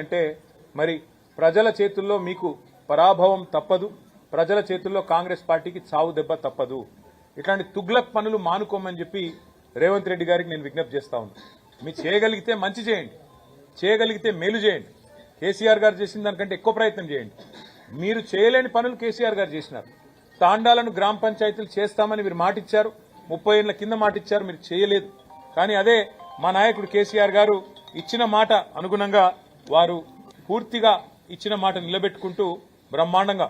అంటే మరి ప్రజల చేతుల్లో మీకు పరాభవం తప్పదు, ప్రజల చేతుల్లో కాంగ్రెస్ పార్టీకి చావు దెబ్బ తప్పదు. ఇట్లాంటి తుగ్లక్ పనులు మానుకోమని చెప్పి రేవంత్ రెడ్డి గారికి నేను విజ్ఞప్తి చేస్తా ఉన్నాను. మీరు చేయగలిగితే మంచి చేయండి, చేయగలిగితే మేలు చేయండి. కేసీఆర్ గారు చేసిన దానికంటే ఎక్కువ ప్రయత్నం చేయండి. మీరు చేయలేని పనులు కేసీఆర్ గారు చేసినారు. తాండాలను గ్రామ పంచాయతీలు చేస్తామని మీరు మాటిచ్చారు, 30 ఏళ్ల కింద మాటిచ్చారు, మీరు చేయలేదు. కానీ అదే మా నాయకుడు కేసీఆర్ గారు ఇచ్చిన మాట అనుగుణంగా వారు పూర్తిగా ఇచ్చిన మాట నిలబెట్టుకుంటూ బ్రహ్మాండంగా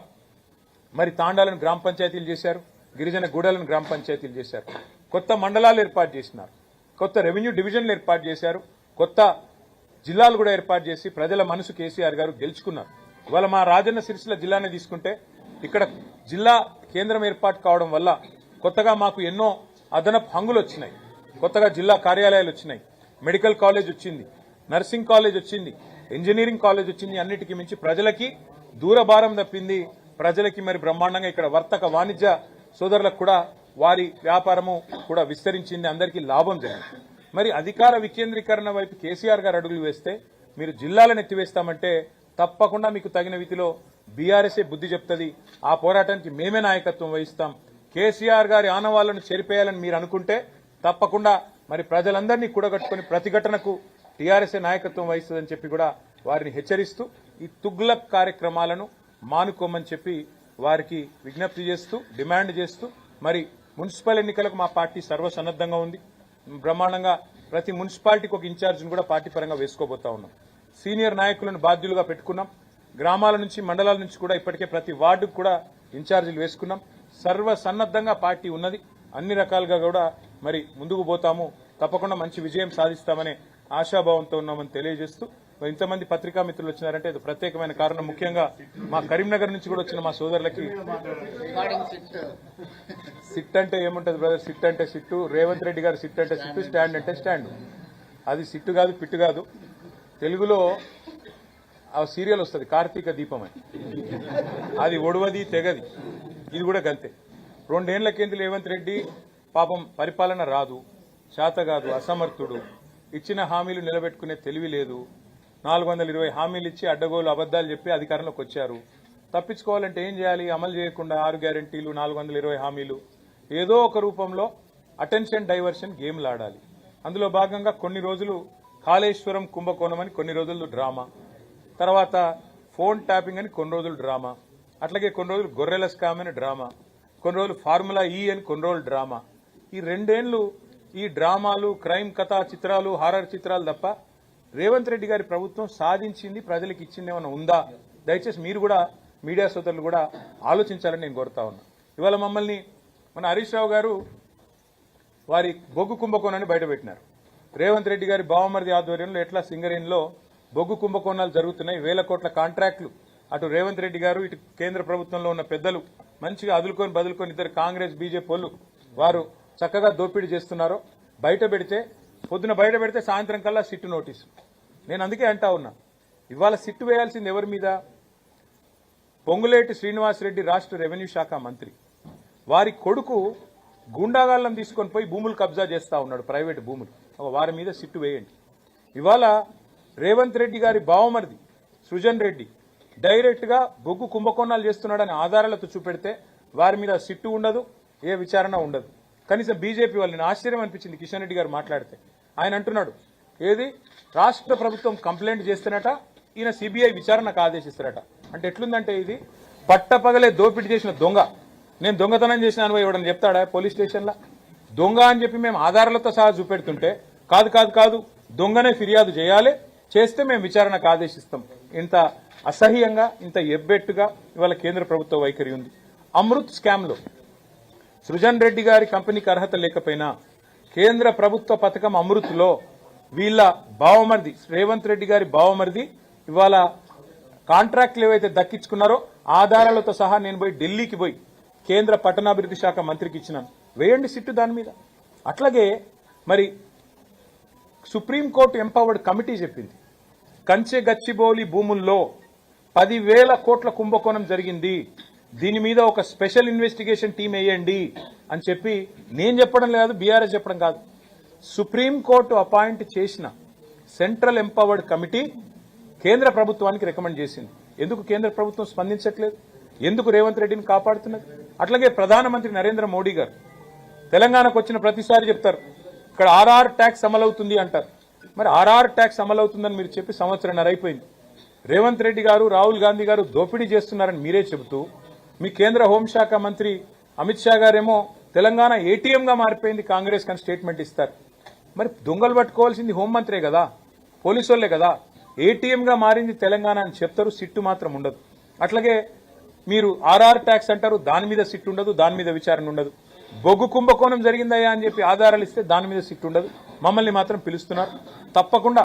మరి తాండాలను గ్రామ పంచాయతీలు చేశారు, గిరిజన గూడలను గ్రామ పంచాయతీలు చేశారు, కొత్త మండలాలు ఏర్పాటు చేసినారు, కొత్త రెవెన్యూ డివిజన్లు ఏర్పాటు చేశారు, కొత్త జిల్లాలు కూడా ఏర్పాటు చేసి ప్రజల మనసు కేసీఆర్ గారు గెలుచుకున్నారు. ఇవాళ మా రాజన్న సిరిసిల్ల జిల్లానే తీసుకుంటే ఇక్కడ జిల్లా కేంద్రం ఏర్పాటు కావడం వల్ల కొత్తగా మాకు ఎన్నో అదనపు హంగులు వచ్చినాయి, కొత్తగా జిల్లా కార్యాలయాలు వచ్చినాయి, మెడికల్ కాలేజ్ వచ్చింది, నర్సింగ్ కాలేజ్ వచ్చింది, ఇంజనీరింగ్ కాలేజ్ వచ్చింది. అన్నిటికీ మించి ప్రజలకి దూరభారం తప్పింది. ప్రజలకి మరి బ్రహ్మాండంగా ఇక్కడ వర్తక వాణిజ్య సోదరులకు కూడా వారి వ్యాపారము కూడా విస్తరించింది, అందరికీ లాభం జరిగింది. మరి అధికార వికేంద్రీకరణ వైపు కేసీఆర్ గారు అడుగులు వేస్తే మీరు జిల్లాలను ఎత్తివేస్తామంటే తప్పకుండా మీకు తగిన రీతిలో బీఆర్ఎస్ఏ బుద్ధి చెప్తుంది. ఆ పోరాటానికి మేమే నాయకత్వం వహిస్తాం. కేసీఆర్ గారి ఆనవాళ్లను చెరిపేయాలని మీరు అనుకుంటే తప్పకుండా మరి ప్రజలందరినీ కూడగట్టుకుని ప్రతిఘటనకు టీఆర్ఎస్ఏ నాయకత్వం వహిస్తుందని చెప్పి కూడా వారిని హెచ్చరిస్తూ ఈ తుగ్లక్ కార్యక్రమాలను మానుకోమని చెప్పి వారికి విజ్ఞప్తి చేస్తూ డిమాండ్ చేస్తూ మరి మున్సిపల్ ఎన్నికలకు మా పార్టీ సర్వసన్నద్దంగా ఉంది. బ్రహ్మాండంగా ప్రతి మున్సిపాలిటీకి ఒక ఇన్ఛార్జిని కూడా పార్టీ పరంగా వేసుకోబోతా ఉన్నాం. సీనియర్ నాయకులను బాధ్యులుగా పెట్టుకున్నాం. గ్రామాల నుంచి మండలాల నుంచి కూడా ఇప్పటికే ప్రతి వార్డుకు కూడా ఇన్ఛార్జీలు వేసుకున్నాం. సర్వసన్నద్దంగా పార్టీ ఉన్నది. అన్ని రకాలుగా కూడా మరి ముందుకు పోతాము, తప్పకుండా మంచి విజయం సాధిస్తామనే ఆశాభావంతో ఉన్నామని తెలియజేస్తూ ఇంతమంది పత్రికా మిత్రులు వచ్చినారంటే ఇది ప్రత్యేకమైన కారణం. ముఖ్యంగా మా కరీంనగర్ నుంచి కూడా వచ్చిన మా సోదరులకి సిట్ అంటే ఏముంటది బ్రదర్, సిట్ అంటే సిట్టు, రేవంత్ రెడ్డి గారు సిట్ అంటే సిట్టు, స్టాండ్ అంటే స్టాండ్. అది సిట్టు కాదు, పిట్టు కాదు. తెలుగులో ఆ సీరియల్ వస్తుంది కార్తీక దీపం అని, అది ఒడవది తెగది. ఇది కూడా గంతే. 2 ఏళ్ల కింద రేవంత్ రెడ్డి పాపం పరిపాలన రాదు, చేత కాదు, అసమర్థుడు, ఇచ్చిన హామీలు నిలబెట్టుకునే తెలివి లేదు. 420 హామీలు ఇచ్చి అడ్డగోలు అబద్దాలు చెప్పి అధికారంలోకి వచ్చారు. తప్పించుకోవాలంటే ఏం చేయాలి? అమలు చేయకుండా 6 గ్యారెంటీలు, 420 హామీలు, ఏదో ఒక రూపంలో అటెన్షన్ డైవర్షన్ గేమ్లు ఆడాలి. అందులో భాగంగా కొన్ని రోజులు కాళేశ్వరం కుంభకోణం అని కొన్ని రోజులు డ్రామా, తర్వాత ఫోన్ ట్యాపింగ్ అని కొన్ని రోజులు డ్రామా, అట్లాగే కొన్ని రోజులు గొర్రెల స్కామ్ అని డ్రామా, కొన్ని రోజులు ఫార్ములా ఈ అని కొన్ని రోజులు డ్రామా. ఈ 2 ఏళ్లు ఈ డ్రామాలు, క్రైమ్ కథా చిత్రాలు, హారర్ చిత్రాలు తప్ప రేవంత్ రెడ్డి గారి ప్రభుత్వం సాధించింది, ప్రజలకు ఇచ్చింది ఏమైనా ఉందా? దయచేసి మీరు కూడా మీడియా సోదరులు కూడా ఆలోచించాలని నేను కోరుతా ఉన్నా. ఇవాళ మమ్మల్ని మన హరీష్ రావు గారు వారి బొగ్గు కుంభకోణాన్ని బయటపెట్టినారు. రేవంత్ రెడ్డి గారి బావమరిది ఆధ్వర్యంలో ఎట్లా సింగరేణిలో బొగ్గు కుంభకోణాలు జరుగుతున్నాయి, 1000 కోట్ల కాంట్రాక్టులు అటు రేవంత్ రెడ్డి గారు ఇటు కేంద్ర ప్రభుత్వంలో ఉన్న పెద్దలు మంచిగా అదులుకొని బదులుకొని ఇద్దరు కాంగ్రెస్ బీజేపీ వాళ్ళు వారు చక్కగా దోపిడీ చేస్తున్నారో బయట పెడితే, పొద్దున బయట పెడితే సాయంత్రం కల్లా సిట్టు నోటీసు. నేను అందుకే అంటా ఉన్నా, ఇవాళ సిట్టు వేయాల్సింది ఎవరి మీద? పొంగులేటి శ్రీనివాసరెడ్డి రాష్ట్ర రెవెన్యూ శాఖ మంత్రి, వారి కొడుకు గూండాగాళ్ళం తీసుకొని పోయి భూములు కబ్జా చేస్తా ఉన్నాడు, ప్రైవేటు భూములు. వారి మీద సిట్టు వేయండి. ఇవాళ రేవంత్ రెడ్డి గారి బావమరిది సృజన్ రెడ్డి డైరెక్ట్ గా బొగ్గు కుంభకోణాలు చేస్తున్నాడని ఆధారాలతో చూపెడితే వారి మీద సిట్టు ఉండదు, ఏ విచారణ ఉండదు. కనీసం బీజేపీ వాళ్ళని ఆశ్చర్యం అనిపించింది కిషన్ రెడ్డి గారు మాట్లాడితే. ఆయన అంటున్నాడు, ఏది రాష్ట్ర ప్రభుత్వం కంప్లైంట్ చేస్తున్నట, ఈయన సిబిఐ విచారణకు ఆదేశిస్తారట. అంటే ఎట్లుందంటే ఇది పట్టపగలే దోపిడీ చేసిన దొంగ, నేను దొంగతనం చేసిన అనుభవం ఇవ్వడం చెప్తాడా పోలీస్ స్టేషన్లో? దొంగ అని చెప్పి మేము ఆధారాలతో సహా చూపెడుతుంటే కాదు కాదు కాదు దొంగనే ఫిర్యాదు చేయాలి, చేస్తే మేము విచారణకు ఆదేశిస్తాం. ఇంత అసహ్యంగా, ఇంత ఎబ్బెట్టుగా ఇవాళ కేంద్ర ప్రభుత్వ వైఖరి ఉంది. అమృత్ స్కామ్లో సృజన్ రెడ్డి గారి కంపెనీకి అర్హత లేకపోయినా కేంద్ర ప్రభుత్వ పథకం అమృత్లో వీళ్ళ బావమరిది రేవంత్ రెడ్డి గారి బావమరిది ఇవాళ కాంట్రాక్టులు ఏవైతే దక్కించుకున్నారో ఆధారాలతో సహా నేను పోయి ఢిల్లీకి పోయి కేంద్ర పట్టణాభివృద్ధి శాఖ మంత్రికి ఇచ్చినాను. వేయండి సిట్టు దాని మీద. అట్లాగే మరి సుప్రీంకోర్టు ఎంపవర్డ్ కమిటీ చెప్పింది, కంచె గచ్చిబౌలి భూముల్లో 10,000 కోట్ల కుంభకోణం జరిగింది, దీని మీద ఒక స్పెషల్ ఇన్వెస్టిగేషన్ టీం వేయండి అని చెప్పి నేను చెప్పడం లేదు, బీఆర్ఎస్ చెప్పడం కాదు, సుప్రీంకోర్టు అపాయింట్ చేసిన సెంట్రల్ ఎంపవర్డ్ కమిటీ కేంద్ర ప్రభుత్వానికి రికమెండ్ చేసింది. ఎందుకు కేంద్ర ప్రభుత్వం స్పందించట్లేదు? ఎందుకు రేవంత్ రెడ్డిని కాపాడుతున్నది? అట్లాగే ప్రధానమంత్రి నరేంద్ర మోడీ గారు తెలంగాణకు వచ్చిన ప్రతిసారి చెప్తారు ఇక్కడ ఆర్ఆర్ ట్యాక్స్ అమలవుతుంది అంటారు. మరి ఆర్ఆర్ ట్యాక్స్ అమలవుతుందని మీరు చెప్పి సంవత్సరంన్నర అయిపోయింది. రేవంత్ రెడ్డి గారు, రాహుల్ గాంధీ గారు దోపిడీ చేస్తున్నారని మీరే చెబుతూ మీ కేంద్ర హోంశాఖ మంత్రి అమిత్ షా గారేమో తెలంగాణ ఏటీఎంగా మారిపోయింది కాంగ్రెస్ కని స్టేట్మెంట్ ఇస్తారు. మరి దొంగలు పట్టుకోవాల్సింది హోంమంత్రే కదా, పోలీసు వాళ్లే కదా. ఏటీఎంగా మారింది తెలంగాణ అని చెప్తారు, సిట్టు మాత్రం ఉండదు. అట్లాగే మీరు ఆర్ఆర్ ట్యాక్స్ అంటారు, దాని మీద సిట్టు ఉండదు, దాని మీద విచారణ ఉండదు. బొగ్గు కుంభకోణం జరిగిందయ్యా అని చెప్పి ఆధారాలు ఇస్తే దాని మీద సిట్టు ఉండదు. మమ్మల్ని మాత్రం పిలుస్తున్నారు. తప్పకుండా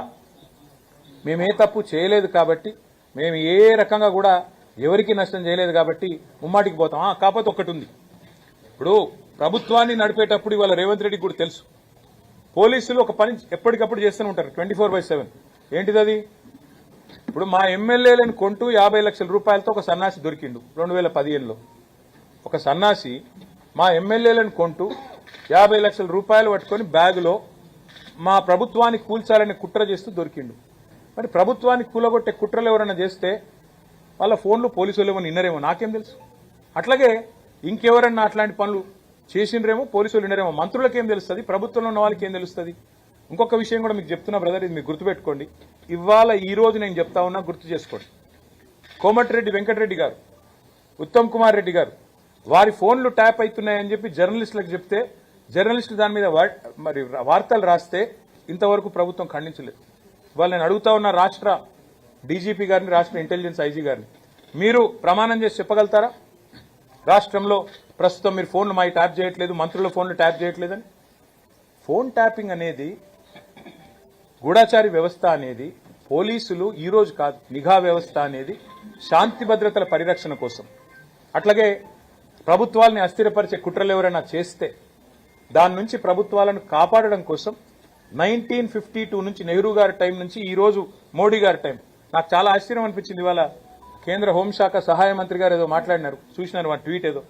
మేమే తప్పు చేయలేదు కాబట్టి, మేము ఏ రకంగా కూడా ఎవరికి నష్టం చేయలేదు కాబట్టి ముమ్మాటికి పోతాం. కాకపోతే ఒకటి ఉంది, ఇప్పుడు ప్రభుత్వాన్ని నడిపేటప్పుడు ఇవాళ రేవంత్ రెడ్డికి కూడా తెలుసు, పోలీసులు ఒక పని ఎప్పటికప్పుడు చేస్తూనే ఉంటారు 24/7. ఏంటిది అది? ఇప్పుడు మా ఎమ్మెల్యేలను కొంటూ 50 లక్షల రూపాయలతో ఒక సన్నాసి దొరికిండు 2015లో. ఒక సన్నాసి మా ఎమ్మెల్యేలను కొంటూ 50 లక్షల రూపాయలు పట్టుకొని బ్యాగులో మా ప్రభుత్వాన్ని కూల్చాలని కుట్ర చేస్తూ దొరికిండు. మరి ప్రభుత్వాన్ని కూలగొట్టే కుట్రలు ఎవరైనా చేస్తే వాళ్ళ ఫోన్లు పోలీసులు ఏమో నిన్నరేమో, నాకేం తెలుసు. అట్లాగే ఇంకెవరన్నా అట్లాంటి పనులు చేసిండ్రేమో, పోలీసులు నిన్నరేమో, మంత్రులకేం తెలుస్తుంది, ప్రభుత్వంలో ఉన్న వాళ్ళకి ఏం తెలుస్తుంది. ఇంకొక విషయం కూడా మీకు చెప్తున్నా బ్రదర్, ఇది మీకు గుర్తుపెట్టుకోండి. ఇవాళ ఈ రోజు నేను చెప్తా ఉన్నా, గుర్తు చేసుకోండి. కోమటిరెడ్డి వెంకటరెడ్డి గారు, ఉత్తమ్ కుమార్ రెడ్డి గారు వారి ఫోన్లు ట్యాప్ అవుతున్నాయని చెప్పి జర్నలిస్టులకు చెప్తే జర్నలిస్టులు దాని మీద మరి వార్తలు రాస్తే ఇంతవరకు ప్రభుత్వం ఖండించలేదు. ఇవాళ నేను అడుగుతా ఉన్న రాష్ట్ర డీజీపీ గారిని, రాష్ట్ర ఇంటెలిజెన్స్ ఐజీ గారిని, మీరు ప్రమాణం చేసి చెప్పగలుగుతారా రాష్ట్రంలో ప్రస్తుతం మీరు ఫోన్లు మా ట్యాప్ చేయట్లేదు, మంత్రుల ఫోన్లు ట్యాప్ చేయట్లేదని? ఫోన్ ట్యాపింగ్ అనేది, గూఢాచారి వ్యవస్థ అనేది, పోలీసులు ఈ రోజు కాదు, నిఘా వ్యవస్థ అనేది శాంతి భద్రతల పరిరక్షణ కోసం. అట్లాగే ప్రభుత్వాలని అస్థిరపరిచే కుట్రలు ఎవరైనా చేస్తే దాని నుంచి ప్రభుత్వాలను కాపాడడం కోసం 1952 నుంచి నెహ్రూ గారి టైం నుంచి ఈ రోజు మోడీ గారి టైం. నాకు చాలా ఆశ్చర్యం అనిపించింది. ఇవాళ కేంద్ర హోంశాఖ సహాయ మంత్రి గారు ఏదో మాట్లాడినారు, చూసినారు మా ట్వీట్ ఏదో.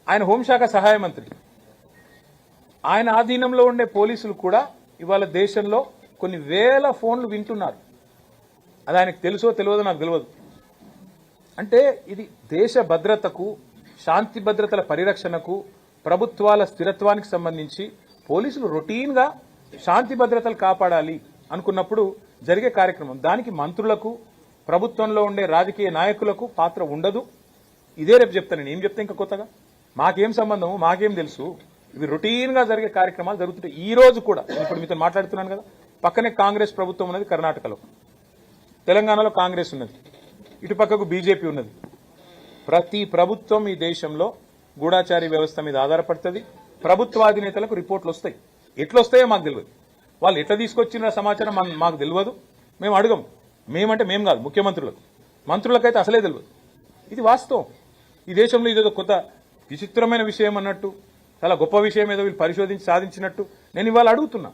ఆయన హోంశాఖ సహాయ మంత్రి, ఆయన ఆధీనంలో ఉండే పోలీసులు కూడా ఇవాళ దేశంలో కొన్ని వేల ఫోన్లు వింటున్నారు. అది ఆయనకు తెలుసో తెలియదో నాకు తెలియదు. అంటే ఇది దేశ భద్రతకు, శాంతి భద్రతల పరిరక్షణకు, ప్రభుత్వాల స్థిరత్వానికి సంబంధించి పోలీసులు రొటీన్గా శాంతి భద్రతలు కాపాడాలి అనుకున్నప్పుడు జరిగే కార్యక్రమం. దానికి మంత్రులకు, ప్రభుత్వంలో ఉండే రాజకీయ నాయకులకు పాత్ర ఉండదు. ఇదే రేపు చెప్తాను నేను. ఏం చెప్తా ఇంకా కొత్తగా? మాకేం సంబంధము, మాకేం తెలుసు? ఇవి రొటీన్గా జరిగే కార్యక్రమాలు జరుగుతుంటాయి. ఈ రోజు కూడా ఇప్పుడు మీతో మాట్లాడుతున్నాను కదా, పక్కనే కాంగ్రెస్ ప్రభుత్వం ఉన్నది కర్ణాటకలో, తెలంగాణలో కాంగ్రెస్ ఉన్నది, ఇటు పక్కకు బీజేపీ ఉన్నది. ప్రతి ప్రభుత్వం ఈ దేశంలో గూఢాచారి వ్యవస్థ మీద ఆధారపడుతుంది. ప్రభుత్వాధినేతలకు రిపోర్ట్లు వస్తాయి. ఎట్లొస్తాయో మాకు తెలియదు. వాళ్ళు ఎట్లా తీసుకొచ్చిన సమాచారం మాకు తెలియదు. మేము అడగం. మేమంటే మేము కాదు, ముఖ్యమంత్రులకు, మంత్రులకైతే అసలే తెలియదు. ఇది వాస్తవం. ఈ దేశంలో ఇదేదో కొత్త విచిత్రమైన విషయం అన్నట్టు, చాలా గొప్ప విషయం ఏదో వీళ్ళు పరిశోధించి సాధించినట్టు నేను ఇవాళ అడుగుతున్నా.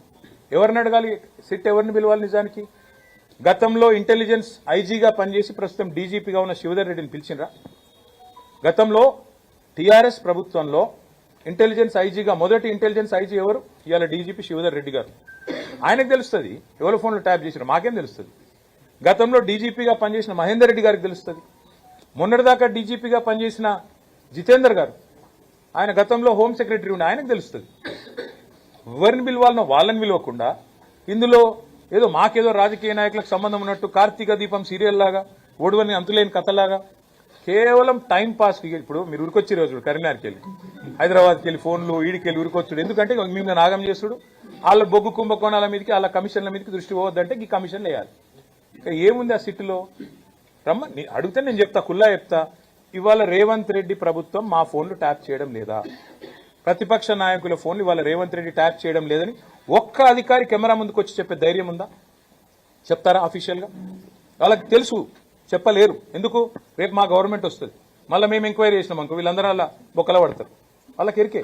ఎవరిని అడగాలి? సిట్ ఎవరిని పిలవాలి? నిజానికి గతంలో ఇంటెలిజెన్స్ ఐజీగా పనిచేసి ప్రస్తుతం డీజీపీగా ఉన్న శివధర్ రెడ్డిని పిలిచినరా? గతంలో టీఆర్ఎస్ ప్రభుత్వంలో ఇంటెలిజెన్స్ ఐజీగా మొదటి ఇంటెలిజెన్స్ ఐజీ ఎవరు? ఇవాళ డీజీపీ శివధర్ రెడ్డి గారు. ఆయనకు తెలుస్తుంది ఎవరి ఫోన్లో ట్యాప్ చేసినా, మాకేం తెలుస్తుంది? గతంలో డీజీపీగా పనిచేసిన మహేందర్ రెడ్డి గారికి తెలుస్తుంది. మొన్నటిదాకా డీజీపీగా పనిచేసిన జితేందర్ గారు, ఆయన గతంలో హోమ్ సెక్రటరీ ఉండి, ఆయనకు తెలుస్తుంది. ఎవరిని పిలవాలనో వాళ్ళని పిలవకుండా ఇందులో ఏదో మాకేదో రాజకీయ నాయకులకు సంబంధం ఉన్నట్టు కార్తీక దీపం సీరియల్ లాగా, ఒడవని అంతులేని కథలాగా కేవలం టైం పాస్. ఇప్పుడు మీరు ఉరికొచ్చి రోజు కరీంనగర్కి వెళ్ళి, హైదరాబాద్కి వెళ్ళి ఫోన్లు ఈడికి వెళ్ళి ఉరికొచ్చుడు. ఎందుకంటే మేము నాగం చేసుడు, వాళ్ళ బొగ్గు కుంభకోణాల మీదకి, వాళ్ళ కమిషన్ల మీదకి దృష్టి పోవద్దంటే ఈ కమిషన్లు వేయాలి. ఇక్కడ ఏముంది ఆ సిట్టులో? అడిగితే నేను చెప్తా, కుల్లా చెప్తా. ఇవాళ రేవంత్ రెడ్డి ప్రభుత్వం మా ఫోన్లు ట్యాప్ చేయడం లేదా? ప్రతిపక్ష నాయకుల ఫోన్లు ఇవాళ రేవంత్ రెడ్డి ట్యాప్ చేయడం లేదని ఒక్క అధికారి కెమెరా ముందుకు వచ్చి చెప్పే ధైర్యం ఉందా? చెప్తారా అఫీషియల్ గా? వాళ్ళకి తెలుసు, చెప్పలేరు. ఎందుకు? రేపు మా గవర్నమెంట్ వస్తుంది, మళ్ళీ మేము ఎంక్వైరీ చేసినాం అనుకో, వీళ్ళందరూ అలా బొక్కల పడతారు. వాళ్ళకి ఎరికే.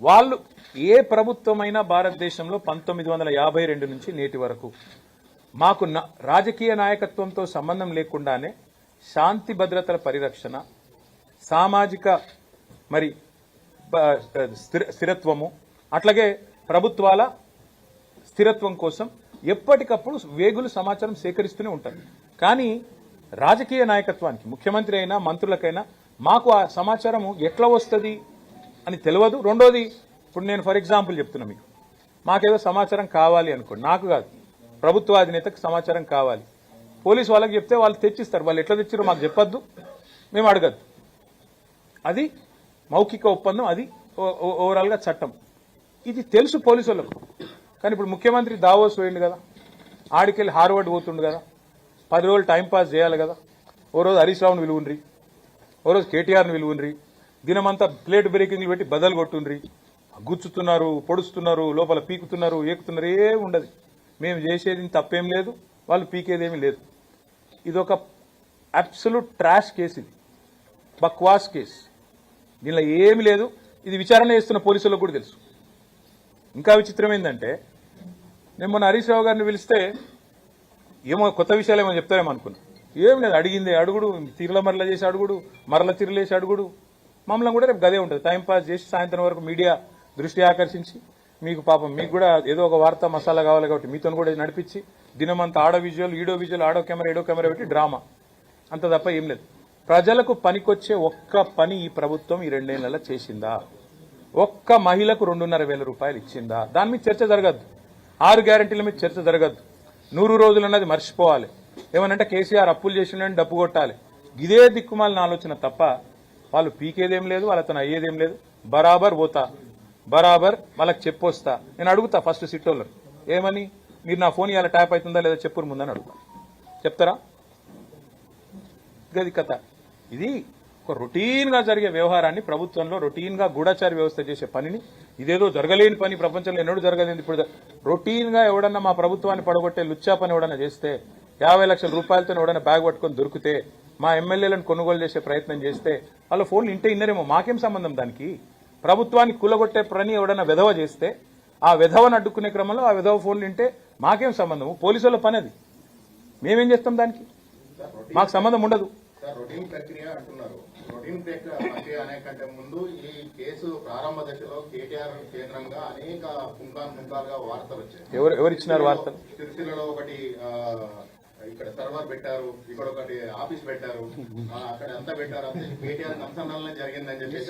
వాళ్ళు ఏ ప్రభుత్వమైనా భారతదేశంలో 1952 నుంచి నేటి వరకు మాకు రాజకీయ నాయకత్వంతో సంబంధం లేకుండానే శాంతి భద్రతల పరిరక్షణ, సామాజిక మరి స్థిరత్వము, అట్లాగే ప్రభుత్వాల స్థిరత్వం కోసం ఎప్పటికప్పుడు వేగులు సమాచారం సేకరిస్తూనే ఉంటారు. కానీ రాజకీయ నాయకత్వానికి ముఖ్యమంత్రి అయినా మంత్రులకైనా మాకు ఆ సమాచారం ఎట్లా వస్తుంది అని తెలియదు. రెండోది, ఇప్పుడు నేను ఫర్ ఎగ్జాంపుల్ చెప్తున్నా మీకు, మాకేదో సమాచారం కావాలి అనుకోండి, నాకు కాదు ప్రభుత్వ అధినేతకు సమాచారం కావాలి, పోలీసు వాళ్ళకి చెప్తే వాళ్ళు తెచ్చిస్తారు. వాళ్ళు ఎట్లా తెచ్చిరో మాకు చెప్పొద్దు, మేము అడగద్దు. అది మౌఖిక ఒప్పందం, అది ఓవరాల్గా చట్టం. ఇది తెలుసు పోలీసు వాళ్ళకు. కానీ ఇప్పుడు ముఖ్యమంత్రి దావోస్ పోయిండు కదా, ఆడికెళ్ళి హార్వర్డ్ పోతుండు కదా, 10 రోజులు టైంపాస్ చేయాలి కదా. ఓ రోజు హరీష్ రావుని విలువుండ్రి, ఓ రోజు కేటీఆర్ని విలువుండ్రి, దినమంతా ప్లేట్ బ్రేకింగ్లు పెట్టి బదలు కొట్టుండ్రి, గుచ్చుతున్నారు, పొడుస్తున్నారు, లోపల పీకుతున్నారు, ఏకుతున్నారు, ఏమి ఉండదు. మేము చేసేది తప్పేం లేదు, వాళ్ళు పీకేదేమీ లేదు. ఇది ఒక అబ్సల్యూట్ ట్రాష్ కేసు, ఇది బక్వాస్ కేసు. దీనిలో ఏమి లేదు. ఇది విచారణ చేస్తున్న పోలీసులకు కూడా తెలుసు. ఇంకా విచిత్రం ఏంటంటే, నేను మొన్న హరీష్ రావు గారిని పిలిస్తే ఏమో కొత్త విషయాలు ఏమో చెప్తారేమో అనుకున్నా. ఏం లేదు, అడిగిందే అడుగుడు, తీరుల మరల చేసి అడుగుడు, మరల తీరులేసి అడుగుడు. మమ్మల్ని కూడా రేపు గదే ఉంటుంది. టైంపాస్ చేసి సాయంత్రం వరకు మీడియా దృష్టి ఆకర్షించి, మీకు పాపం మీకు కూడా ఏదో ఒక వార్త మసాలా కావాలి కాబట్టి మీతో కూడా నడిపించి, దినమంతా ఆడో విజువల్, ఈడో విజువల్, ఆడో కెమెరా, ఏడో కెమెరా పెట్టి డ్రామా, అంత తప్ప ఏం లేదు. ప్రజలకు పనికొచ్చే ఒక్క పని ఈ ప్రభుత్వం ఈ 2 ఏళ్లలో చేసిందా? ఒక్క మహిళకు 2,500 రూపాయలు ఇచ్చిందా? దాని మీద చర్చ జరగద్దు. 6 గ్యారంటీల మీద చర్చ జరగద్దు. 100 రోజులు అన్నది మర్చిపోవాలి. ఏమనంటే కేసీఆర్ అప్పులు చేసిండని డప్పు కొట్టాలి. ఇదే దిక్కుమాలిన ఆలోచన తప్ప వాళ్ళు పీకేదేం లేదు, వాళ్ళతో అయ్యేదేం లేదు. బరాబర్ పోతా, బరాబర్ వాళ్ళకి చెప్పొస్తా. నేను అడుగుతా ఫస్ట్ సిట్టోళ్ళు ఏమని, మీరు నా ఫోన్ ఇవాళ ట్యాప్ అవుతుందా లేదా చెప్పురు ముందని అడుగుతా. చెప్తారా? గది కథ. ఇది ఒక రొటీన్గా జరిగే వ్యవహారాన్ని, ప్రభుత్వంలో రొటీన్గా గూఢచారి వ్యవస్థ చేసే పనిని, ఇదేదో జరగలేని పని, ప్రపంచంలో ఎన్నడూ జరగలేదు. ఇప్పుడు రొటీన్గా ఎవడన్నా మా ప్రభుత్వాన్ని పడగొట్టే లుచ్చా పని ఎవడన్నా చేస్తే, 50 లక్షల రూపాయలతో ఎవడన్నా బ్యాగ్ పట్టుకొని దొరికితే, మా ఎమ్మెల్యేలను కొనుగోలు చేసే ప్రయత్నం చేస్తే వాళ్ళ ఫోన్లు ఇంటే ఇన్నరేమో, మాకేం సంబంధం దానికి? ప్రభుత్వాన్ని కూలగొట్టే పని ఎవడన్నా విధవ చేస్తే, ఆ విధవను అడ్డుకునే క్రమంలో ఆ విధవ ఫోన్లు ఇంటే మాకేం సంబంధము? పోలీసుల పని అది. మేమేం చేస్తాం దానికి? మాకు సంబంధం ఉండదు. రొటీన్ ప్రక్రియ అంటున్నారు. రొటీన్ ప్రక్రియ అనే కంటే ముందు ఈ కేసు ప్రారంభ దశలో కేటీఆర్ కేంద్రంగా అనేక పుంకాలుగా వార్తలు వచ్చాయి. ఎవరు ఇచ్చినారు వార్తలు? సిరిసిల్లలో ఒకటి, ఇక్కడ సర్వర్ పెట్టారు, ఇక్కడ ఒకటి ఆఫీస్ పెట్టారు, అక్కడ అంతా పెట్టారు, అంతే కేటీఆర్ అనుసంధానం జరిగిందని చెప్పేసి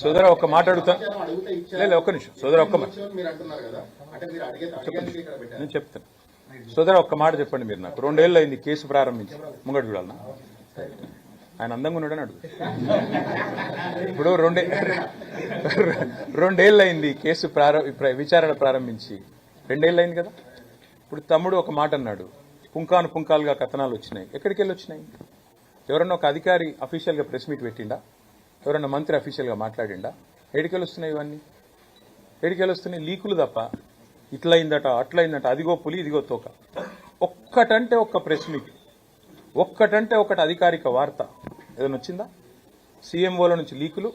సోదర ఒక్క మాట అడుగుతా. లేదు ఒక్క నిమిషం సోదర, ఒక్క మాట మీరు అంటున్నారు కదా, అంటే మీరు అడిగేది ఇక్కడ పెట్టారు. నేను చెప్తాను సోదర, ఒక్క మాట చెప్పండి. మీరు నాకు 2 ఏళ్ళు అయింది కేసు ప్రారంభించి, ముంగడు చూడాలన్నా ఆయన అందంగా ఉన్నాడని అడుగు. ఇప్పుడు 2 ఏళ్ళు అయింది కేసు విచారణ ప్రారంభించి, 2 ఏళ్ళు అయింది కదా. ఇప్పుడు తమ్ముడు ఒక మాట అన్నాడు, పుంకాలుగా కథనాలు వచ్చినాయి. ఎక్కడికి వెళ్ళి వచ్చినాయి? ఎవరన్నా ఒక అధికారి అఫీషియల్గా ప్రెస్ మీట్ పెట్టిండా? ఎవరన్నా మంత్రి అఫీషియల్గా మాట్లాడిండా? ఎడికెళ్ళి వస్తున్నాయి ఇవన్నీ? ఎడికెళ్ళి వస్తున్నాయి? లీకులు తప్ప. ఇట్లయిందట, అట్లయిందట, అదిగో పులి ఇదిగో తోక. ఒక్కటంటే ఒక్క ప్రెస్ మీట్, ఒక్కటంటే ఒకటి అధికారిక వార్త ఏదైనా వచ్చిందా? సీఎంఓల నుంచి లీకులు.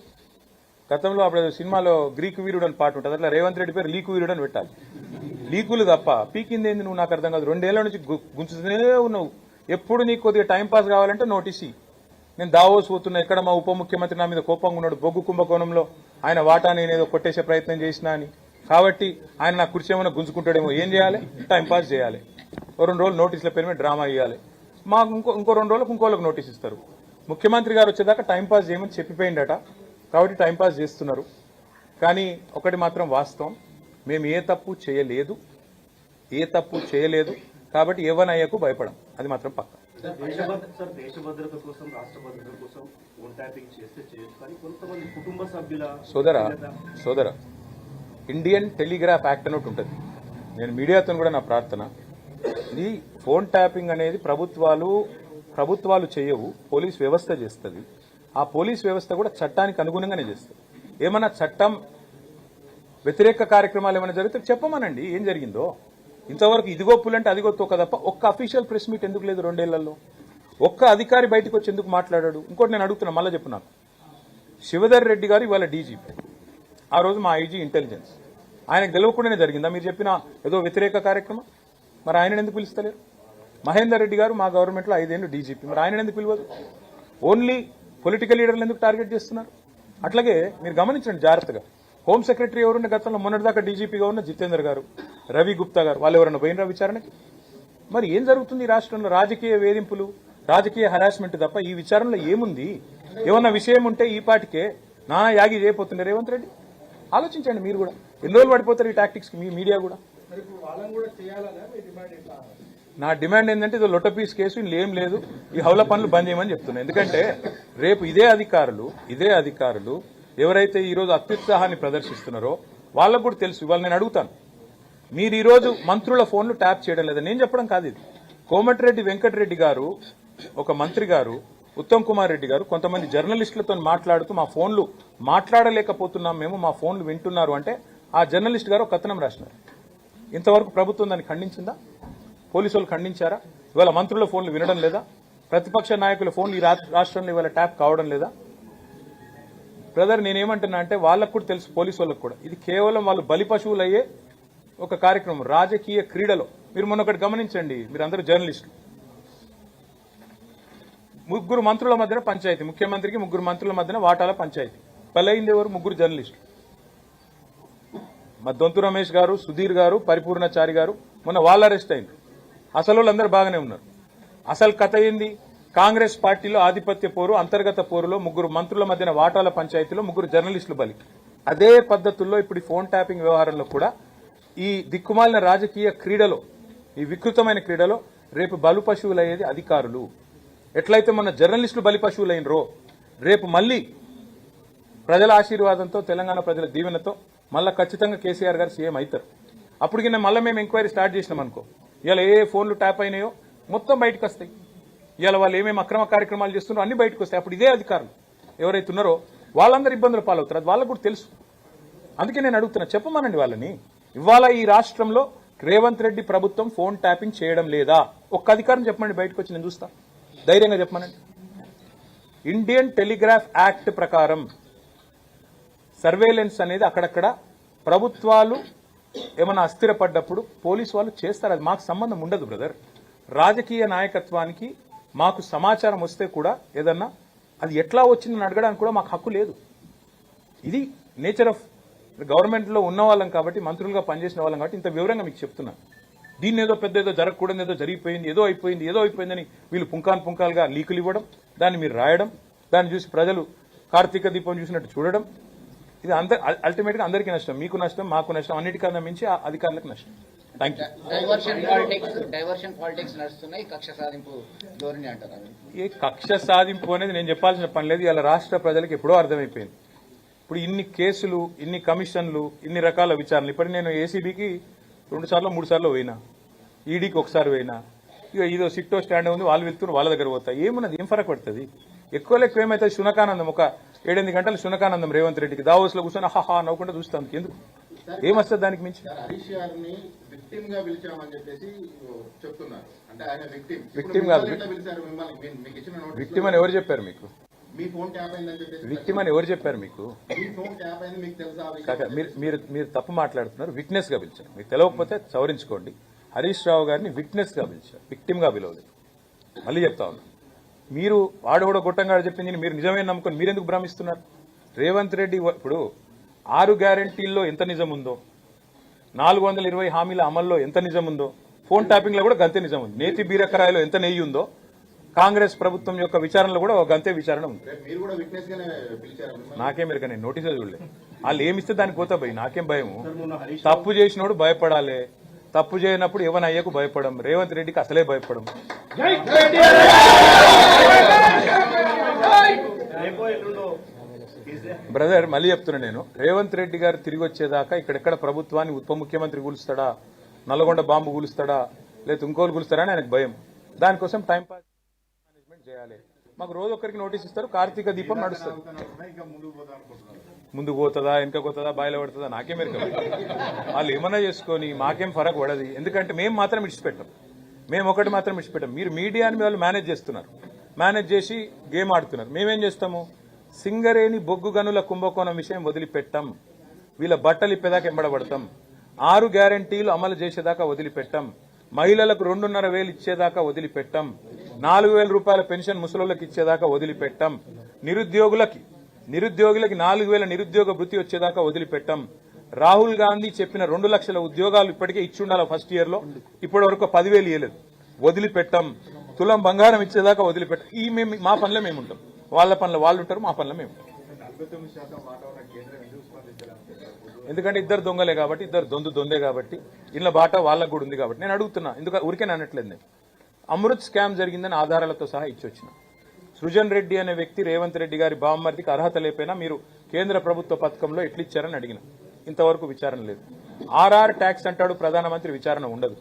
గతంలో అప్పుడు సినిమాలో గ్రీకు వీరుడు అని పాట ఉంటుంది, అట్లా రేవంత్ రెడ్డి పేరు లీకు వీరుడు అని పెట్టాలి. లీకులు తప్ప పీకింది ఏంది నువ్వు? నాకు అర్థం కాదు. 2 ఏళ్ల నుంచి గుంచుతూనే ఉన్నావు. ఎప్పుడు నీకు కొద్దిగా టైంపాస్ కావాలంటే నోటీస్. నేను దావోస్ పోతున్నా, ఎక్కడ మా ఉప ముఖ్యమంత్రి నా మీద కోపంగా ఉన్నాడు, బొగ్గు కుంభకోణంలో ఆయన వాటా నేనేదో కొట్టేసే ప్రయత్నం చేసినా అని, కాబట్టి ఆయన నా కుర్చీ ఏమైనా గుంజుకుంటాడేమో. ఏం చేయాలి? టైంపాస్ చేయాలి. 2 రోజులు నోటీసుల పేరు మీద డ్రామా ఇవ్వాలి. మాకు ఇంకో 2 రోజులకు ఇంకోళ్ళకి నోటీస్ ఇస్తారు. ముఖ్యమంత్రి గారు వచ్చేదాకా టైంపాస్ చేయమని చెప్పిపోయిందట, కాబట్టి టైంపాస్ చేస్తున్నారు. కానీ ఒకటి మాత్రం వాస్తవం, మేము ఏ తప్పు చేయలేదు, కాబట్టి ఎవనయ్యకు భయపడం, అది మాత్రం పక్క. దేశ భద్రత కోసం, రాష్ట్ర భద్రత కోసం ఫోన్ ట్యాపింగ్ చేస్తే చేయొచ్చు, కానీ కొంతమంది కుటుంబ సభ్యుల సోదర ఇండియన్ టెలిగ్రాఫ్ యాక్ట్ అని ఒకటి ఉంటుంది. నేను మీడియాతో కూడా నా ప్రార్థన, ఇది ఫోన్ ట్యాపింగ్ అనేది ప్రభుత్వాలు చేయవు, పోలీస్ వ్యవస్థ చేస్తుంది. ఆ పోలీస్ వ్యవస్థ కూడా చట్టానికి అనుగుణంగానే చేస్తుంది. ఏమన్నా చట్టం వ్యతిరేక కార్యక్రమాలు ఏమైనా జరిగితే చెప్పమనండి ఏం జరిగిందో. ఇంతవరకు ఇదిగో పులంటే అదిగో తోక తప్ప ఒక్క అఫీషియల్ ప్రెస్ మీట్ ఎందుకు లేదు 2 ఏళ్లలో? ఒక్క అధికారి బయటకు వచ్చి ఎందుకు మాట్లాడాడు? ఇంకోటి నేను అడుగుతున్నా, మళ్ళీ చెప్పు నాకు. శివధర్ రెడ్డి గారు ఇవాళ డీజీపీ, ఆ రోజు మా ఐజీ ఇంటెలిజెన్స్, ఆయనకు తెలియకుండానే జరిగిందా మీరు చెప్పిన ఏదో వ్యతిరేక కార్యక్రమం? మరి ఆయన ఎందుకు పిలుస్తలేరు? మహేందర్ రెడ్డి గారు మా గవర్నమెంట్లో 5 ఏళ్ళు డీజీపీ, మరి ఆయన ఎందుకు పిలవదు? ఓన్లీ పొలిటికల్ లీడర్లు ఎందుకు టార్గెట్ చేస్తున్నారు? అట్లాగే మీరు గమనించండి జాగ్రత్తగా, హోమ్ సెక్రటరీ ఎవరున్న గతంలో మొన్నటిదాకా డీజీపీగా ఉన్న జితేందర్ గారు, రవి గుప్తా గారు, వాళ్ళు ఎవరైనా పోయినరా విచారణకి? మరి ఏం జరుగుతుంది ఈ రాష్ట్రంలో? రాజకీయ వేధింపులు, రాజకీయ హరాస్మెంట్ తప్ప ఈ విచారణలో ఏముంది? ఏమన్నా విషయం ఉంటే ఈ పాటికే నానా యాగి చేయబోతుండే రేవంత్ రెడ్డి. ఆలోచించండి మీరు కూడా. ఎన్ని రోజులు పడిపోతారు ఈ టాక్టిక్స్ మీ మీడియా కూడా? నా డిమాండ్ ఏంటంటే ఇది లొట్టపీస్ కేసు, ఇందులో ఏం లేదు, ఈ హౌల పనులు బంద్ చేయమని చెప్తున్నా. ఎందుకంటే రేపు ఇదే అధికారులు ఎవరైతే ఈరోజు అత్యుత్సాహాన్ని ప్రదర్శిస్తున్నారో వాళ్ళకు కూడా తెలుసు. ఇవాళ నేను అడుగుతాను, మీరు ఈరోజు మంత్రుల ఫోన్లు ట్యాప్ చేయడం లేదా? నేను చెప్పడం కాదు ఇది. కోమటిరెడ్డి వెంకటరెడ్డి గారు, ఒక మంత్రి గారు, ఉత్తమ్ కుమార్ రెడ్డి గారు కొంతమంది జర్నలిస్టులతో మాట్లాడుతూ మా ఫోన్లు మాట్లాడలేకపోతున్నాం మేము, మా ఫోన్లు వింటున్నారు అంటే ఆ జర్నలిస్ట్ గారు ఒక కథనం రాసినారు. ఇంతవరకు ప్రభుత్వం దాన్ని ఖండించిందా? పోలీసు వాళ్ళు ఖండించారా? ఇవాళ మంత్రుల ఫోన్లు వినడం లేదా? ప్రతిపక్ష నాయకుల ఫోన్లు ఈ రాష్ట్రంలో ఇవాళ ట్యాప్ కావడం లేదా? బ్రదర్, నేనేమంటున్నా అంటే వాళ్ళకు కూడా తెలుసు, పోలీసు వాళ్ళకు కూడా, ఇది కేవలం వాళ్ళు బలి పశువులయ్యే ఒక కార్యక్రమం రాజకీయ క్రీడలో. మీరు మొన్న ఒకటి గమనించండి, మీరందరూ జర్నలిస్టులు, ముగ్గురు మంత్రుల మధ్యన పంచాయతీ, ముఖ్యమంత్రికి ముగ్గురు మంత్రుల మధ్యన వాటాల పంచాయతీ. బలైంది ఎవరు? ముగ్గురు జర్నలిస్టులు. మా దొంతు రమేష్ గారు, సుధీర్ గారు, పరిపూర్ణచారి గారు మొన్న వాళ్ళు అరెస్ట్ అయింది. అసలు వాళ్ళందరూ బాగానే ఉన్నారు. అసలు కథ ఏంది? కాంగ్రెస్ పార్టీలో ఆధిపత్య పోరు, అంతర్గత పోరులో ముగ్గురు మంత్రుల మధ్యన వాటాల పంచాయతీలో ముగ్గురు జర్నలిస్టులు బలి. అదే పద్ధతుల్లో ఇప్పుడు ఈ ఫోన్ ట్యాపింగ్ వ్యవహారంలో కూడా ఈ దిక్కుమాలిన రాజకీయ క్రీడలో, ఈ వికృతమైన క్రీడలో రేపు బలు పశువులయ్యేది అధికారులు. ఎట్లయితే మన జర్నలిస్టులు బలి పశువులైనరో రేపు మళ్లీ ప్రజల ఆశీర్వాదంతో, తెలంగాణ ప్రజల దీవెనతో మళ్ళా ఖచ్చితంగా కేసీఆర్ గారు సీఎం అవుతారు. అప్పటికి మళ్ళీ మేము ఎంక్వైరీ స్టార్ట్ చేసినాం అనుకో, ఇలా ఏ ఫోన్లు ట్యాప్ అయినాయో మొత్తం బయటకు వస్తాయి. ఇలా వాళ్ళు ఏమేమి అక్రమ కార్యక్రమాలు చేస్తున్నారో అన్ని బయటకు వస్తాయి. అప్పుడు ఇదే అధికారులు ఎవరైతే ఉన్నారో వాళ్ళందరూ ఇబ్బందులు పాలవుతారు. అది వాళ్ళకు కూడా తెలుసు. అందుకే నేను అడుగుతున్నా, చెప్పమనండి వాళ్ళని. ఇవాళ ఈ రాష్ట్రంలో రేవంత్ రెడ్డి ప్రభుత్వం ఫోన్ ట్యాపింగ్ చేయడం లేదా? ఒక్క అధికారం చెప్పమండి, బయటకు వచ్చి నేను చూస్తా. ధైర్యంగా చెప్పమనండి. ఇండియన్ టెలిగ్రాఫ్ యాక్ట్ ప్రకారం సర్వేలెన్స్ అనేది అక్కడక్కడ ప్రభుత్వాలు ఏమైనా అస్థిరపడ్డప్పుడు పోలీసు వాళ్ళు చేస్తారు. అది మాకు సంబంధం ఉండదు బ్రదర్. రాజకీయ నాయకత్వానికి మాకు సమాచారం వస్తే కూడా ఏదన్నా అది ఎట్లా వచ్చిందని అడగడానికి కూడా మాకు హక్కు లేదు. ఇది నేచర్ ఆఫ్ గవర్నమెంట్లో ఉన్న వాళ్ళం కాబట్టి, మంత్రులుగా పనిచేసిన వాళ్ళం కాబట్టి ఇంత వివరంగా మీకు చెప్తున్నా. దీన్ని ఏదో పెద్ద ఏదో జరగకూడదు, ఏదో జరిగిపోయింది, ఏదో అయిపోయిందని వీళ్ళు పుంకాలుగా లీకులు ఇవ్వడం, దాన్ని మీరు రాయడం, దాన్ని చూసి ప్రజలు కార్తీక దీపం చూసినట్టు చూడడం, ఇది అల్టిమేట్ గా అందరికీ నష్టం. మీకు నష్టం, మాకు నష్టం, అన్నిటికన్నా మించి ఆ అధికారులకు నష్టం. Thank you. డైవర్షన్ పాలిటిక్స్ నడుస్తున్నాయి, కక్ష సాధింపు ధోరణి అంటారు. ఈ కక్ష సాధింపు అనేది నేను చెప్పాల్సిన పని లేదు. ఇలా రాష్ట్ర ప్రజలకు ఎప్పుడో అర్థమైపోయింది. ఇప్పుడు ఇన్ని కేసులు, ఇన్ని కమిషన్లు, ఇన్ని రకాల విచారణలు. ఇప్పుడు నేను ఏసీబీకి 2 సార్లు 3 సార్లు పోయినా, ఈడీకి ఒకసారి పోయినా, ఇక ఇదో సిట్టో స్టాండ్ ఉంది, వాళ్ళు వెళ్తున్నారు, వాళ్ళ దగ్గర పోతా. ఏమున్నది? ఏం ఫరక్ పడుతుంది? ఎక్కువ ఏమైతే శునకానందం, ఒక 7-8 గంటలు శునకానందం రేవంత్ రెడ్డికి దావోస్ లో కూర్చొని హహా నవ్వుకుంటూ చూస్తాను. ఎందుకు? ఏమొస్తుంది దానికి మించి? హరీష్ గారిని విక్టిమ్ గా పిలిచామని చెప్పేసి చెప్తున్నారు. అంటే ఆయన విక్టిమ్ కాదు. విక్టిమ్ అని ఎవరు చెప్పారు మీకు? మీ ఫోన్ ట్యాప్ అయిందని చెప్పేసి విక్టిమ్ అని ఎవరు చెప్పారు మీకు? మీ ఫోన్ ట్యాప్ అయింది మీకు తెలుసా? కాక మీరు తప్పు మాట్లాడుతున్నారు. విట్నెస్ గా పిలిచారు. మీకు తెలియకపోతే సవరించుకోండి. హరీష్ రావు గారిని విట్నెస్ గా పిలిచారు, విక్టిమ్ గా పిలవలేదు. మళ్ళీ చెప్తా ఉన్నా, మీరు వాడు కూడా గొట్టంగా చెప్పింది మీరు నిజమే నమ్ముకొని మీరెందుకు భ్రమిస్తున్నారు? రేవంత్ రెడ్డి ఇప్పుడు 6 గ్యారంటీల్లో ఎంత నిజం ఉందో, 420 హామీల అమల్లో ఎంత నిజం ఉందో, ఫోన్ ట్యాపింగ్ లో కూడా గంతే నిజం ఉంది. నేతి బీరకరాయిలో ఎంత నెయ్యి ఉందో, కాంగ్రెస్ ప్రభుత్వం యొక్క విచారణలో కూడా ఒక గంతే విచారణ ఉంది. మీరు కూడా విట్నెస్ గానే పిలిచారు. నాకేం మీరు నేను నోటీసులు చూడలేదు. వాళ్ళు ఏమిస్తే దానికి పోతా భయ్, నాకేం భయము? తప్పు చేసినోడు భయపడాలి, తప్పు చేయనప్పుడు ఎవరిని అయ్యకు భయపడం. రేవంత్ రెడ్డికి అసలే భయపడం. బ్రదర్, మళ్ళీ చెప్తున్నా నేను, రేవంత్ రెడ్డి గారు తిరిగి వచ్చేదాకా ఇక్కడెక్కడ ప్రభుత్వాన్ని ఉప ముఖ్యమంత్రి కూలుస్తాడా, నల్లగొండ బాంబు కూలుస్తాడా, లేదా ఇంకోలు కూలుస్తాడా అని ఆయనకు భయం. దానికోసం టైం పాస్ మేనేజ్మెంట్ చేయాలి. మాకు రోజు ఒక్కరికి నోటీస్ ఇస్తారు, కార్తీక దీపం నడుస్తుంది. ముందుకు పోతుందా, వెనక పోతుందా, బాయిలో పడుతుందా, నాకేం ఎరక. వాళ్ళు ఏమన్నా చేసుకొని మాకేం ఫరక్ పడదు. ఎందుకంటే మేము మాత్రం ఇడిచిపెట్టాం, మేము ఒకటి మాత్రం ఇడిచిపెట్టాం. మీరు మీడియాని వాళ్ళు మేనేజ్ చేస్తున్నారు, మేనేజ్ చేసి గేమ్ ఆడుతున్నారు. మేమేం చేస్తాము? సింగరేణి బొగ్గు గనుల కుంభకోణం విషయం వదిలిపెట్టాం, వీళ్ళ బట్టలు ఇప్పేదాకా ఎంబడబడతాం, 6 గ్యారంటీలు అమలు చేసేదాకా వదిలిపెట్టాం, మహిళలకు 2,500 ఇచ్చేదాకా వదిలిపెట్టాం, 4,000 రూపాయల పెన్షన్ ముసలోళ్ళకి ఇచ్చేదాకా వదిలిపెట్టాం, నిరుద్యోగులకి నిరుద్యోగులకి 4,000 నిరుద్యోగ భృతి వచ్చేదాకా వదిలిపెట్టాం. రాహుల్ గాంధీ చెప్పిన 2 లక్షల ఉద్యోగాలు ఇప్పటికే ఇచ్చి ఉండాలి ఫస్ట్ ఇయర్ లో, ఇప్పటి వరకు 10,000 ఇవ్వలేదు. వదిలిపెట్టాం. తులం బంగారం ఇచ్చేదాకా వదిలిపెట్టాం. మా పనులు మేము ఉంటాం, వాళ్ళ పనులు వాళ్ళు ఉంటారు, మా పనులు మేము. ఎందుకంటే ఇద్దరు దొంగలే కాబట్టి, ఇద్దరు దొందే కాబట్టి, ఇళ్ళ బాట వాళ్ళకు కూడా ఉంది కాబట్టి నేను అడుగుతున్నా. ఎందుకు ఊరికే అనట్లేదు. నేను అమృత్ స్కామ్ జరిగిందని ఆధారాలతో సహా ఇచ్చొచ్చిన. సృజన్ రెడ్డి అనే వ్యక్తి రేవంత్ రెడ్డి గారి బామ్మర్దికి అర్హత లేకపోయినా మీరు కేంద్ర ప్రభుత్వ పథకంలో ఎట్లిచ్చారని అడిగిన. ఇంతవరకు విచారణ లేదు. ఆర్ఆర్ ట్యాక్స్ అంటాడు ప్రధానమంత్రి, విచారణ ఉండదు.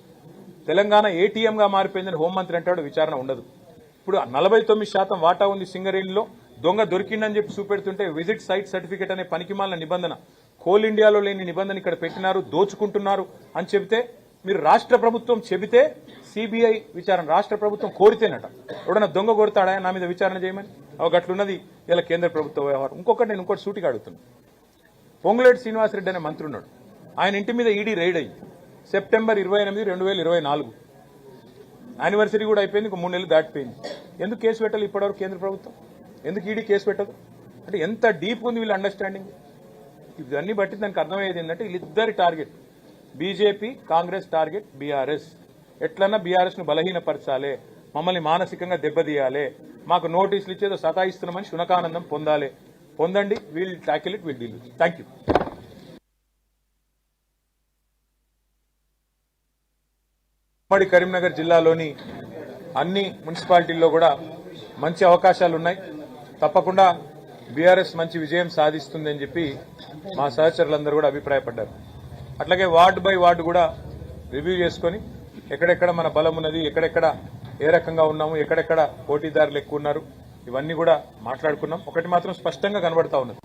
తెలంగాణ ఏటీఎంగా మారిపోయిందని హోంమంత్రి అంటాడు, విచారణ ఉండదు. ఇప్పుడు 49% వాటా ఉంది సింగరేణిలో, దొంగ దొరికిందని చెప్పి చూపెడుతుంటే విజిట్ సైట్ సర్టిఫికేట్ అనే పనికిమాలిన నిబంధన, కోల్ ఇండియాలో లేని నిబంధన ఇక్కడ పెట్టినారు, దోచుకుంటున్నారు అని చెబితే మీరు రాష్ట్ర ప్రభుత్వం చెబితే సిబిఐ విచారణ రాష్ట్ర ప్రభుత్వం కోరితేనట. ఎవడన్నా దొంగ కొడతాడా నా మీద విచారణ చేయమని? గట్లున్నది ఇలా కేంద్ర ప్రభుత్వ వ్యవహారం. నేను ఇంకోటి సూటిగా అడుగుతున్నాను. పొంగులేటి శ్రీనివాసరెడ్డి అనే మంత్రి ఉన్నాడు, ఆయన ఇంటి మీద ఈడీ రైడ్ అయ్యింది సెప్టెంబర్ 28, 2024. యానివర్సరీ కూడా అయిపోయింది, ఇంకో 3 నెలలు దాటిపోయింది. ఎందుకు కేసు పెట్టాలి ఇప్పటివరకు కేంద్ర ప్రభుత్వం? ఎందుకు ఈడీ కేసు పెట్టదు? అంటే ఎంత డీప్ ఉంది వీళ్ళ అండర్స్టాండింగ్. ఇవన్నీ బట్టి దానికి అర్థమయ్యేది ఏంటంటే వీళ్ళిద్దరి target BJP, Congress target BRS. ఎట్లన్నా బీఆర్ఎస్ ను బలహీనపరచాలి, మమ్మల్ని మానసికంగా దెబ్బతీయాలి, మాకు నోటీసులు ఇచ్చేదో సతాయిస్తున్నామని శునకానందం పొందాలి. పొందండి, we'll tackle it, we'll deal. Thank you. ఉమ్మడి కరీంనగర్ జిల్లాలోని అన్ని మున్సిపాలిటీల్లో కూడా మంచి అవకాశాలు ఉన్నాయి. తప్పకుండా బీఆర్ఎస్ మంచి విజయం సాధిస్తుందని చెప్పి మా సహచరులందరూ కూడా అభిప్రాయపడ్డారు. అట్లాగే వార్డు బై వార్డు కూడా రివ్యూ చేసుకుని ఎక్కడెక్కడ మన బలం ఉన్నది, ఎక్కడెక్కడ ఏ రకంగా ఉన్నాము, ఎక్కడెక్కడ పోటీదారులు ఎక్కువ ఉన్నారు, ఇవన్నీ కూడా మాట్లాడుకున్నాం. ఒకటి మాత్రం స్పష్టంగా కనబడతా ఉన్నది,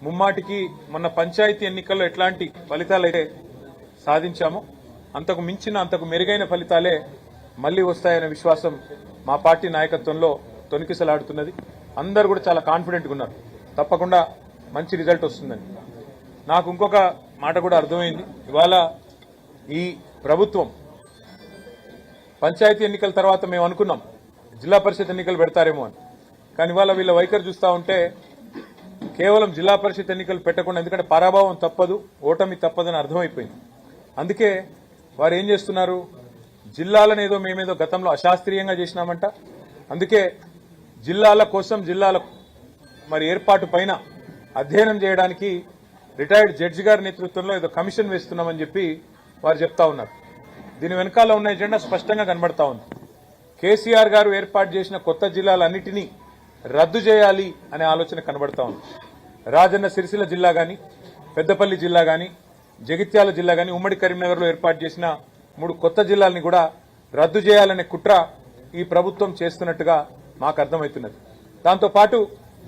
ముమ్మాటికి మొన్న పంచాయతీ ఎన్నికల్లో ఎట్లాంటి ఫలితాలు అయితే సాధించామో అంతకు మించిన, అంతకు మెరుగైన ఫలితాలే మళ్లీ వస్తాయనే విశ్వాసం మా పార్టీ నాయకత్వంలో తొణికిసలాడుతున్నది. అందరూ కూడా చాలా కాన్ఫిడెంట్గా ఉన్నారు, తప్పకుండా మంచి రిజల్ట్ వస్తుందని. నాకు ఇంకొక మాట కూడా అర్థమైంది. ఇవాళ ఈ ప్రభుత్వం పంచాయతీ ఎన్నికల తర్వాత మేము అనుకున్నాం జిల్లా పరిషత్ ఎన్నికలు పెడతారేమో అని, కానీ ఇవాళ వీళ్ళ వైఖరి చూస్తూ ఉంటే కేవలం జిల్లా పరిషత్ ఎన్నికలు పెట్టకుండా, ఎందుకంటే పరాభవం తప్పదు, ఓటమి తప్పదని అర్థమైపోయింది. అందుకే వారు ఏం చేస్తున్నారు, జిల్లాలను ఏదో మేమేదో గతంలో అశాస్త్రీయంగా చేసినామంట, అందుకే జిల్లాల కోసం జిల్లాల మరి ఏర్పాటు పైన అధ్యయనం చేయడానికి రిటైర్డ్ జడ్జి గారి నేతృత్వంలో ఏదో కమిషన్ వేస్తున్నామని చెప్పి వారు చెప్తా ఉన్నారు. దీని వెనకాల ఉన్న ఎజెండా స్పష్టంగా కనబడతా ఉంది. కేసీఆర్ గారు ఏర్పాటు చేసిన కొత్త జిల్లాలన్నిటినీ రద్దు చేయాలి అనే ఆలోచన కనబడతా ఉంది. రాజన్న సిరిసిల్ల జిల్లా గాని, పెద్దపల్లి జిల్లా గాని, జగిత్యాల జిల్లా గాని, ఉమ్మడి కరీంనగర్లో ఏర్పాటు చేసిన 3 కొత్త జిల్లాలని కూడా రద్దు చేయాలనే కుట్ర ఈ ప్రభుత్వం చేస్తున్నట్టుగా మాకు అర్థమవుతున్నది. దాంతోపాటు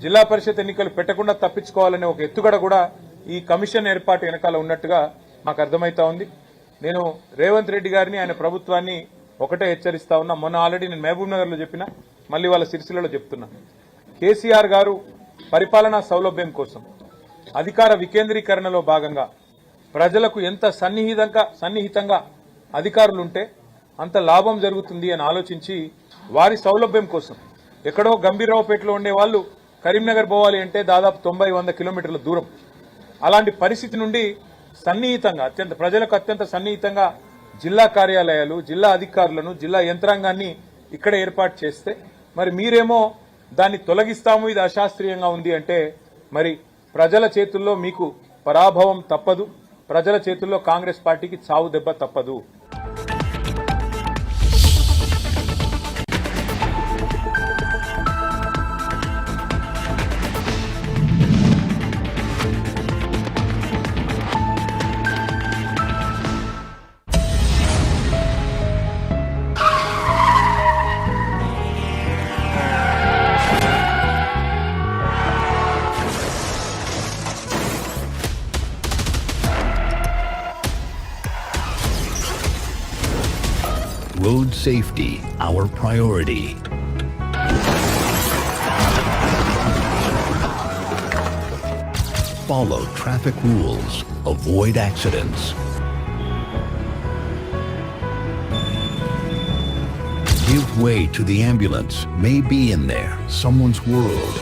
జిల్లా పరిషత్ ఎన్నికలు పెట్టకుండా తప్పించుకోవాలనే ఒక ఎత్తుగడ కూడా ఈ కమిషన్ ఏర్పాటు వెనకాల ఉన్నట్టుగా మాకు అర్థమవుతా ఉంది. నేను రేవంత్ రెడ్డి గారిని, ఆయన ప్రభుత్వాన్ని ఒకటే హెచ్చరిస్తా ఉన్నా. మొన్న ఆల్రెడీ నేను మహబూబ్ నగర్ లో చెప్పినా, మళ్ళీ వాళ్ళ సిరిసిల్లలో చెప్తున్నా. కేసీఆర్ గారు పరిపాలనా సౌలభ్యం కోసం అధికార వికేంద్రీకరణలో భాగంగా ప్రజలకు ఎంత సన్నిహితంగా అధికారులుంటే అంత లాభం జరుగుతుంది అని ఆలోచించి వారి సౌలభ్యం కోసం ఎక్కడో గంభీరావుపేటలో ఉండే వాళ్ళు కరీంనగర్ పోవాలి అంటే దాదాపు 90-100 కిలోమీటర్ల దూరం. అలాంటి పరిస్థితి నుండి సన్నిహితంగా, ప్రజలకు అత్యంత సన్నిహితంగా జిల్లా కార్యాలయాలు, జిల్లా అధికారులను, జిల్లా యంత్రాంగాన్ని ఇక్కడ ఏర్పాటు చేస్తే మరి మీరేమో దాన్ని తొలగిస్తాము, ఇది అశాస్త్రీయంగా ఉంది అంటే మరి ప్రజల చేతుల్లో మీకు పరాభవం తప్పదు, ప్రజల చేతుల్లో కాంగ్రెస్ పార్టీకి చావు దెబ్బ తప్పదు. Road safety, our priority. Follow traffic rules, avoid accidents. Give way to the ambulance, may be in there, someone's world.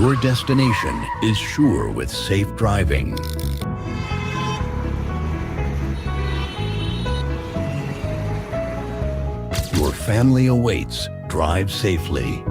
your destination is sure with safe driving. Your family awaits. Drive safely.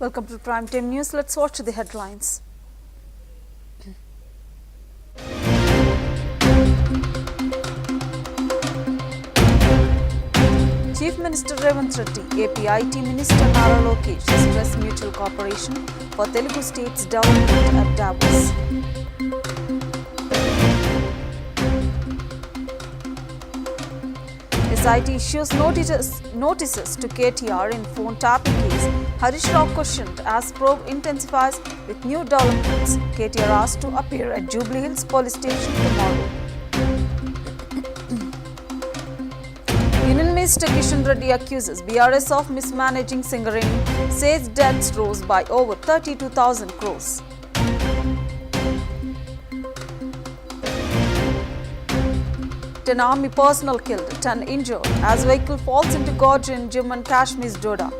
Welcome to Prime Time News. Let's watch the headlines. Chief Minister Revanth Reddy, AP IT Minister Nara Lokesh expressed mutual cooperation for Telugu states development at Davos. SIT issues notices to KTR in phone tapping case. Harish Rao questioned as probe intensifies with new developments. KTR asked to appear at Jubilee Hills Police Station tomorrow. Union Minister Kishan Reddy accuses BRS of mismanaging Singareni, says debts rose by over 32,000 crores. 10 army personnel killed, 10 injured as vehicle falls into gorge in Jammu and Kashmir's Doda.